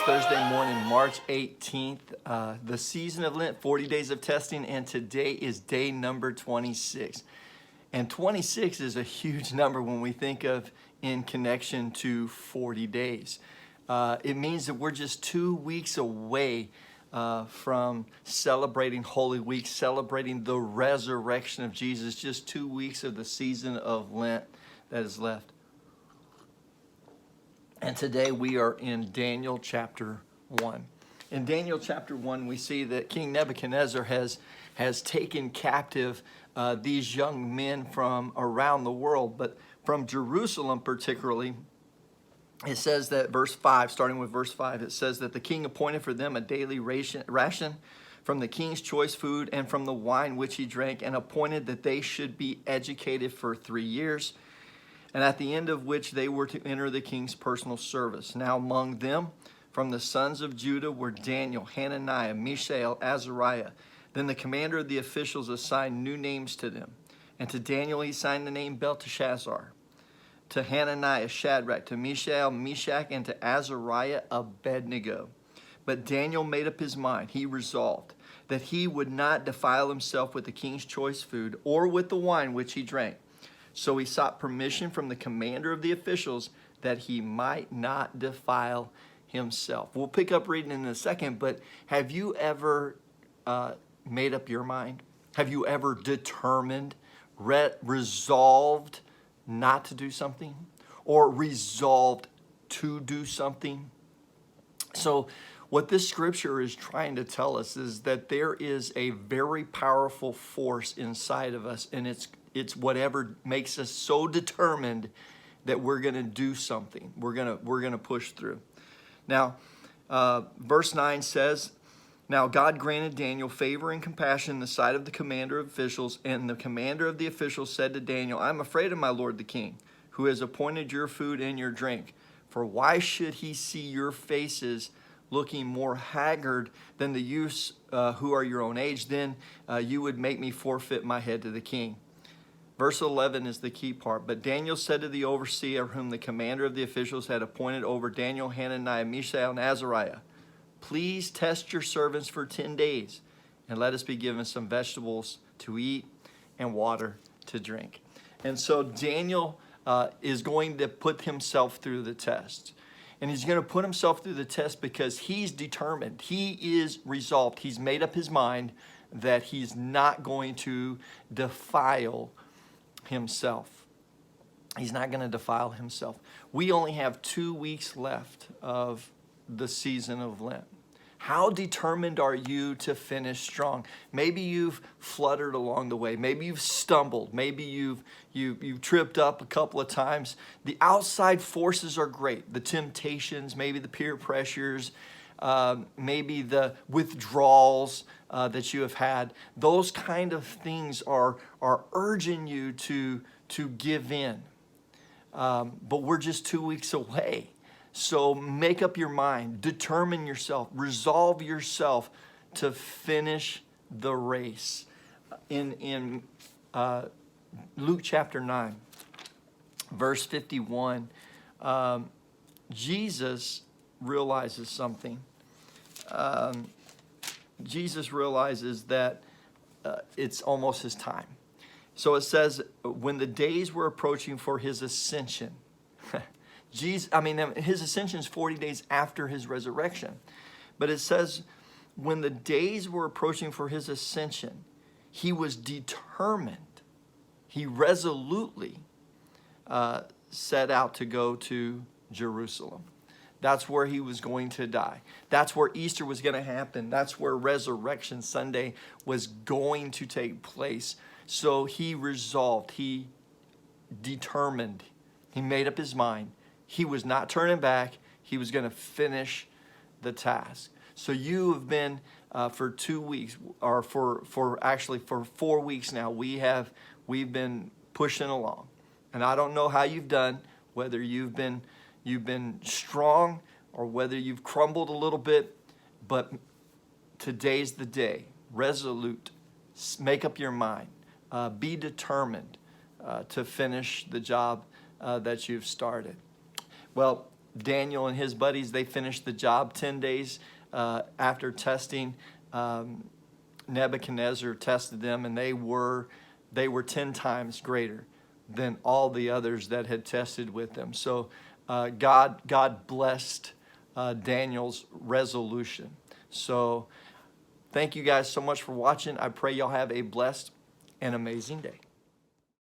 Thursday morning, March 18th, the season of Lent, 40 days of testing, and today is day number 26. And 26 is a huge number when we think of in connection to 40 days. It means that we're just 2 weeks away from celebrating Holy Week, celebrating the resurrection of Jesus, just 2 weeks of the season of Lent that is left. And today we are in Daniel chapter 1. In Daniel chapter 1, we see that King Nebuchadnezzar has taken captive these young men from around the world, but from Jerusalem particularly. It says that verse 5, starting with verse 5, it says that the king appointed for them a daily ration from the king's choice food and from the wine which he drank, and appointed that they should be educated for 3 years, and at the end of which they were to enter the king's personal service. Now among them, from the sons of Judah, were Daniel, Hananiah, Mishael, Azariah. Then the commander of the officials assigned new names to them. And to Daniel he assigned the name Belteshazzar. To Hananiah, Shadrach. To Mishael, Meshach. And to Azariah, Abednego. But Daniel made up his mind. He resolved that he would not defile himself with the king's choice food or with the wine which he drank. So he sought permission from the commander of the officials that he might not defile himself. We'll pick up reading in a second, but have you ever made up your mind? Have you ever determined, resolved not to do something, or resolved to do something? So what this scripture is trying to tell us is that there is a very powerful force inside of us, and it's whatever makes us so determined that we're going to do something. We're going to push through. Now, verse 9 says, "Now God granted Daniel favor and compassion in the sight of the commander of officials, and the commander of the officials said to Daniel, I am afraid of my lord the king, who has appointed your food and your drink. For why should he see your faces looking more haggard than the youths who are your own age? Then you would make me forfeit my head to the king." Verse 11 is the key part. But Daniel said to the overseer, whom the commander of the officials had appointed over Daniel, Hananiah, Mishael, and Azariah, "Please test your servants for 10 days, and let us be given some vegetables to eat and water to drink." And so Daniel is going to put himself through the test. And he's going to put himself through the test because he's determined. He is resolved. He's made up his mind that he's not going to defile himself. He's not going to defile himself. We only have 2 weeks left of the season of Lent. How determined are you to finish strong? Maybe you've fluttered along the way. Maybe you've stumbled. Maybe you've tripped up a couple of times. The outside forces are great. The temptations, maybe the peer pressures, maybe the withdrawals that you have had. Those kind of things are urging you to give in. But we're just 2 weeks away. So make up your mind, determine yourself, resolve yourself to finish the race. In Luke chapter 9, verse 51, Jesus realizes something. Jesus realizes that it's almost his time. So it says, when the days were approaching for his ascension, his ascension is 40 days after his resurrection. But it says, when the days were approaching for his ascension, he was determined. He resolutely set out to go to Jerusalem. That's where he was going to die. That's where Easter was going to happen. That's where Resurrection Sunday was going to take place. So he resolved, he determined, he made up his mind. He was not turning back. He was going to finish the task. So you have been for 2 weeks, or for 4 weeks now, we've been pushing along. And I don't know how you've done, whether you've been strong or whether you've crumbled a little bit, but today's the day. Resolute. Make up your mind. Be determined to finish the job that you've started. Well, Daniel and his buddies, they finished the job 10 days after testing. Nebuchadnezzar tested them, and they were 10 times greater than all the others that had tested with them. So God blessed Daniel's resolution. So thank you guys so much for watching. I pray y'all have a blessed and amazing day.